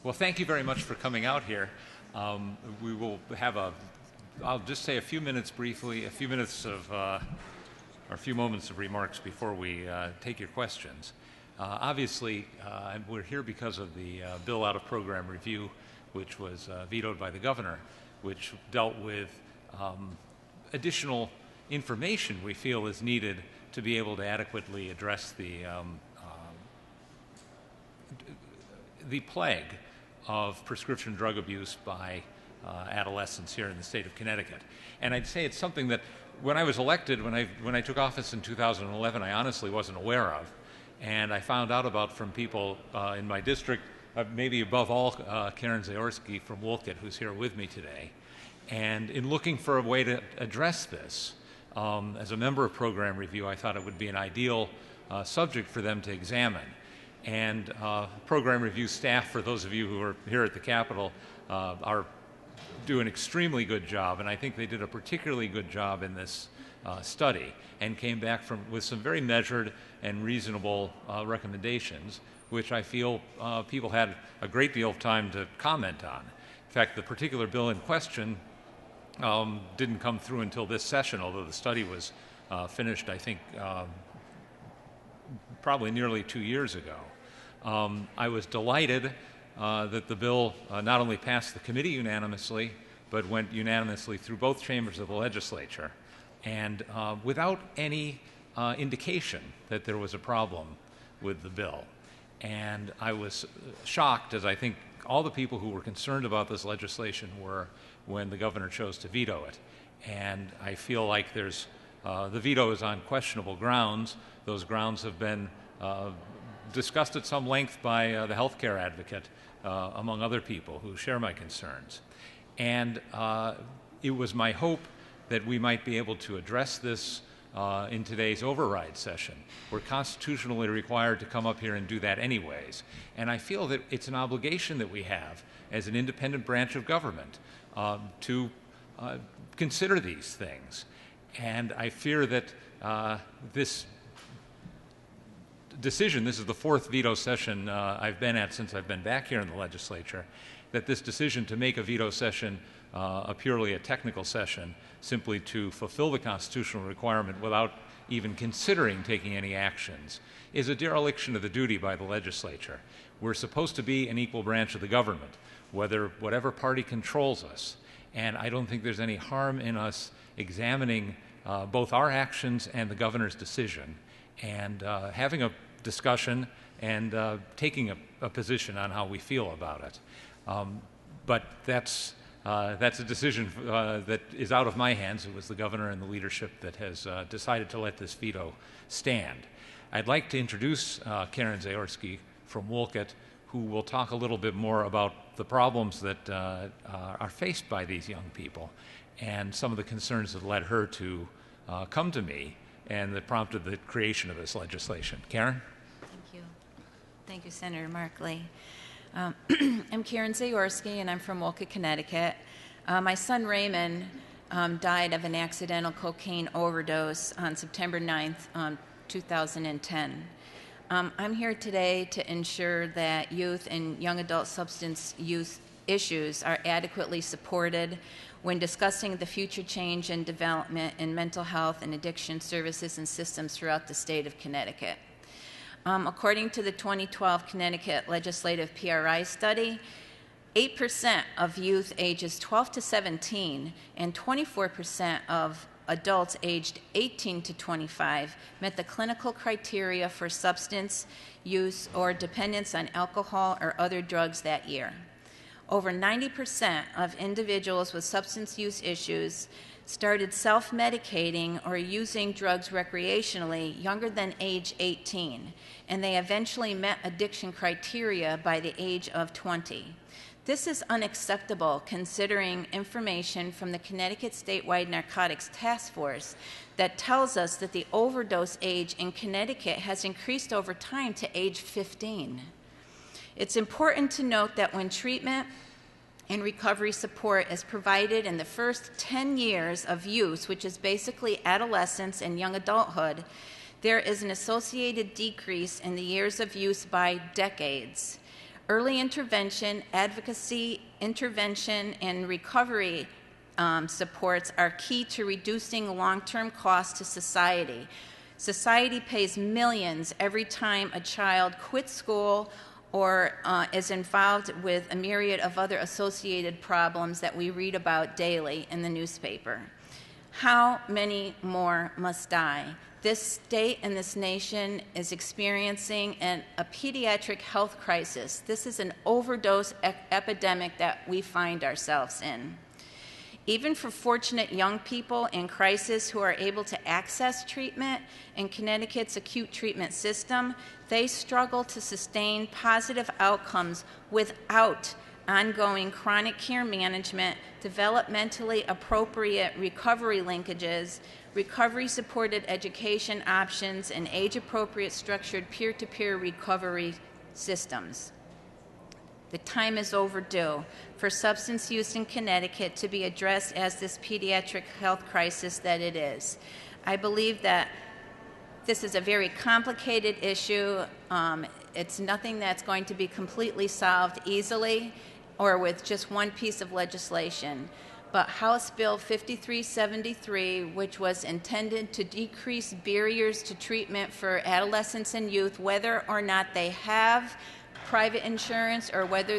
Well, thank you very much for coming out here. We will have I'll just say a few minutes briefly, a few moments of remarks before we take your questions. Obviously, we're here because of the bill out of program review, which was vetoed by the governor, which dealt with additional information we feel is needed to be able to adequately address the plague of prescription drug abuse by adolescents here in the state of Connecticut. And I'd say it's something that when I was elected, when I took office in 2011, I honestly wasn't aware of. And I found out about from people in my district, maybe above all Karen Zaorski from Wolcott, who's here with me today. And in looking for a way to address this, as a member of Program Review, I thought it would be an ideal subject for them to examine. And Program Review staff, for those of you who are here at the Capitol, do an extremely good job, and I think they did a particularly good job in this study and came back with some very measured and reasonable recommendations, which I feel people had a great deal of time to comment on. In fact, the particular bill in question didn't come through until this session, although the study was finished, I think, probably nearly 2 years ago. I was delighted that the bill not only passed the committee unanimously, but went unanimously through both chambers of the legislature, and without any indication that there was a problem with the bill. And I was shocked, as I think all the people who were concerned about this legislation were, when the governor chose to veto it. And I feel like the veto is on questionable grounds. Those grounds have been discussed at some length by the healthcare advocate, among other people who share my concerns. And it was my hope that we might be able to address this in today's override session. We're constitutionally required to come up here and do that anyways. And I feel that it's an obligation that we have as an independent branch of government to consider these things. And I fear that this decision, this is the fourth veto session I've been at since I've been back here in the legislature, that this decision to make a veto session purely a technical session, simply to fulfill the constitutional requirement without even considering taking any actions, is a dereliction of the duty by the legislature. We're supposed to be an equal branch of the government, whatever party controls us. And I don't think there's any harm in us examining both our actions and the governor's decision, and having a discussion and taking a position on how we feel about it. But that's a decision that is out of my hands. It was the governor and the leadership that has decided to let this veto stand. I'd like to introduce Karen Zaorski from Wolcott, who will talk a little bit more about the problems that are faced by these young people and some of the concerns that led her to come to me and that prompted the creation of this legislation. Karen? Thank you. Thank you, Senator Markley. I'm Karen Zaorski, and I'm from Wolcott, Connecticut. My son Raymond died of an accidental cocaine overdose on September 9th, 2010. I'm here today to ensure that youth and young adult substance use issues are adequately supported when discussing the future change and development in mental health and addiction services and systems throughout the state of Connecticut. According to the 2012 Connecticut Legislative PRI study, 8% of youth ages 12 to 17 and 24% of adults aged 18 to 25 met the clinical criteria for substance use or dependence on alcohol or other drugs that year. Over 90% of individuals with substance use issues started self-medicating or using drugs recreationally younger than age 18, and they eventually met addiction criteria by the age of 20. This is unacceptable considering information from the Connecticut Statewide Narcotics Task Force that tells us that the overdose age in Connecticut has increased over time to age 15. It's important to note that when treatment and recovery support is provided in the first 10 years of use, which is basically adolescence and young adulthood, there is an associated decrease in the years of use by decades. Early intervention, advocacy, intervention, and recovery supports are key to reducing long-term costs to society. Society pays millions every time a child quits school or is involved with a myriad of other associated problems that we read about daily in the newspaper. How many more must die? This state and this nation is experiencing a pediatric health crisis. This is an overdose epidemic that we find ourselves in. Even for fortunate young people in crisis who are able to access treatment in Connecticut's acute treatment system, they struggle to sustain positive outcomes without ongoing chronic care management, developmentally appropriate recovery linkages, recovery-supported education options, and age-appropriate structured peer-to-peer recovery systems. The time is overdue for substance use in Connecticut to be addressed as this pediatric health crisis that it is. I believe that this is a very complicated issue. It's nothing that's going to be completely solved easily or with just one piece of legislation. But House Bill 5373, which was intended to decrease barriers to treatment for adolescents and youth, whether or not they have private insurance or whether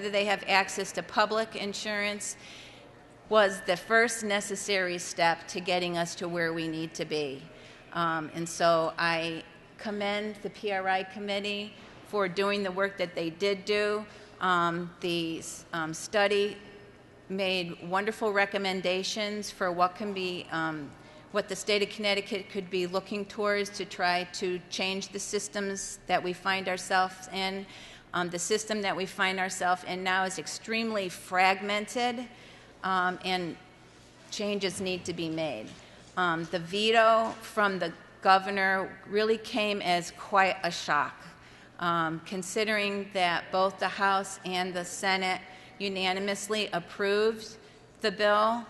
they have access to public insurance, was the first necessary step to getting us to where we need to be. And so I commend the PRI committee for doing the work that they did do. The study made wonderful recommendations for what can be, what the state of Connecticut could be looking towards to try to change the systems that we find ourselves in. The system that we find ourselves in now is extremely fragmented, and changes need to be made. The veto from the governor really came as quite a shock, considering that both the House and the Senate unanimously approved the bill.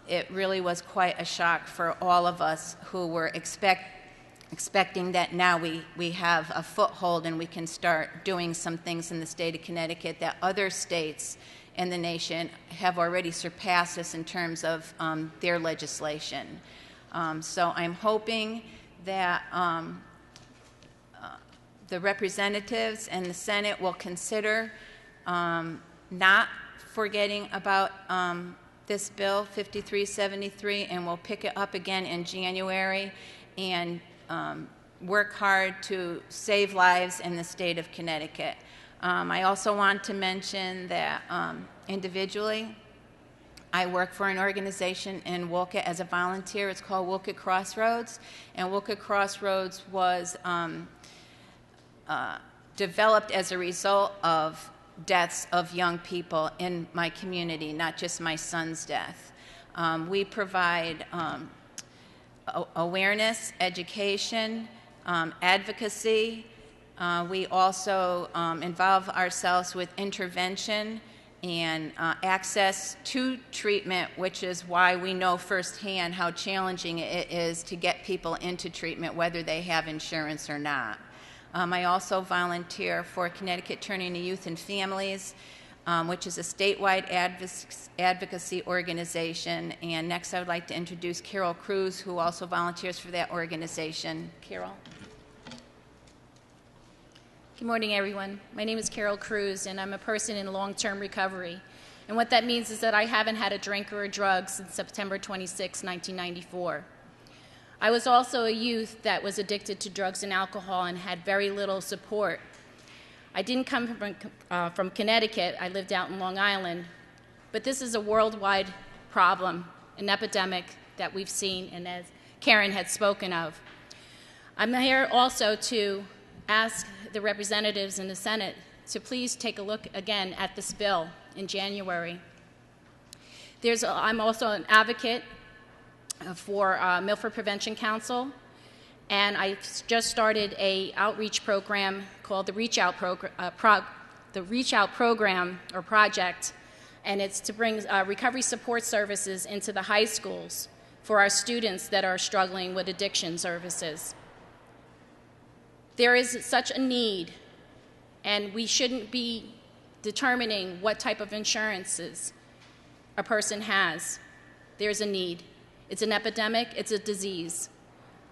It really was quite a shock for all of us who were expecting that now we have a foothold and we can start doing some things in the state of Connecticut that other states in the nation have already surpassed us in terms of their legislation. So I'm hoping that the representatives and the Senate will consider not forgetting about this bill 5373, and we'll pick it up again in January and work hard to save lives in the state of Connecticut. I also want to mention that individually, I work for an organization in Wolcott as a volunteer. It's called Wolcott Crossroads, and Wolcott Crossroads was developed as a result of deaths of young people in my community, not just my son's death. We provide awareness, education, advocacy. We also involve ourselves with intervention and access to treatment, which is why we know firsthand how challenging it is to get people into treatment, whether they have insurance or not. I also volunteer for Connecticut Turning to Youth and Families, which is a statewide advocacy organization. And next I would like to introduce Carol Cruz, who also volunteers for that organization. Carol. Good morning, everyone. My name is Carol Cruz, and I'm a person in long-term recovery. And what that means is that I haven't had a drink or a drug since September 26, 1994. I was also a youth that was addicted to drugs and alcohol and had very little support. I didn't come from Connecticut. I lived out in Long Island. But this is a worldwide problem, an epidemic that we've seen, and as Karen had spoken of. I'm here also to ask the representatives in the Senate to please take a look again at this bill in January. I'm also an advocate for Milford Prevention Council, and I just started a outreach program called the Reach Out Program or project, and it's to bring recovery support services into the high schools for our students that are struggling with addiction services. There is such a need, and we shouldn't be determining what type of insurances a person has. There's a need. It's an epidemic. It's a disease.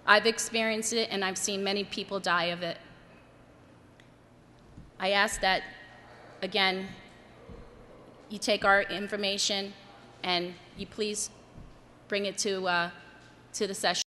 I've experienced it, and I've seen many people die of it. I ask that, again, you take our information and you please bring it to the session.